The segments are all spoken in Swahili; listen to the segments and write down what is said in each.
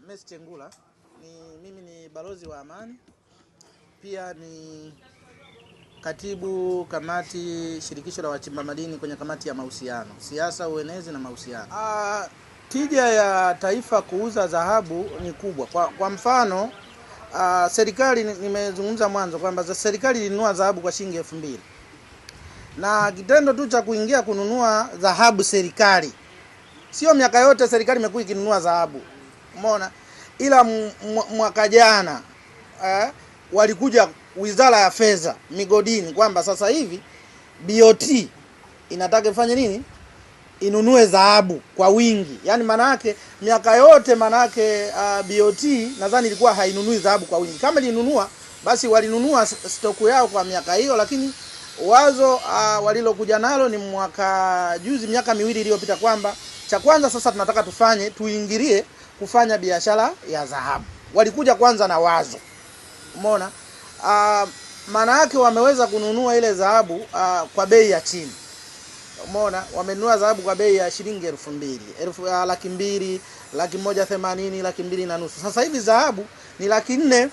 Messi Chengula, mimi ni balozi wa amani, pia ni katibu kamati shirikisho la wachimba madini kwenye kamati ya mahusiano, siasa, uenezi na mahusiano. Tija ya taifa kuuza dhahabu ni kubwa. Kwa mfano, serikali, nimezungumza mwanzo kwamba serikali ilinunua dhahabu kwa shilingi 2000. Na kitendo tu cha kuingia kununua dhahabu serikali, sio miaka yote serikali imekuwa ikinunua dhahabu. Umeona? Ila mwaka jana walikuja Wizara ya Fedha migodini kwamba sasa hivi BOT inataka ifanye nini? Inunue dhahabu kwa wingi. Yaani maana yake miaka yote BOT nadhani ilikuwa hainunui dhahabu kwa wingi. Kama ilinunua basi walinunua stoku yao kwa miaka hiyo, lakini wazo walilokuja nalo ni miaka miwili iliyopita kwamba cha kwanza sasa tunataka tuingilie kufanya biashara ya dhahabu. Walikuja kwanza na wazo. Umeona? Maana yake wameweza kununua ile dhahabu kwa bei ya chini. Umeona? Wamenunua dhahabu kwa bei ya shilingi 2000, 200,000, 180,000, 250,000. Sasa hivi dhahabu ni 400,000.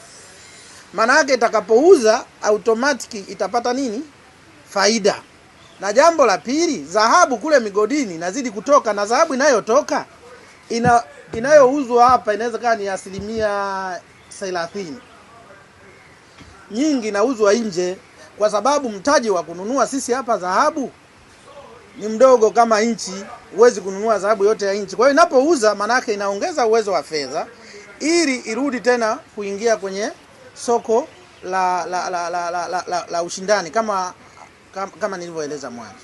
Maana yake itakapouza automatic itapata nini? Faida. Na jambo la pili, dhahabu kule migodini inazidi kutoka, na dhahabu inayotoka inayouzwa hapa inaweza kuwa ni 30%. Nyingi inauzwa nje kwa sababu mtaji wa kununua sisi hapa dhahabu ni mdogo kama nchi, huwezi kununua dhahabu yote ya nchi. Kwa hiyo inapouza maana yake inaongeza uwezo wa fedha ili irudi tena kuingia kwenye soko la ushindani kama nilivyoeleza mwanzo.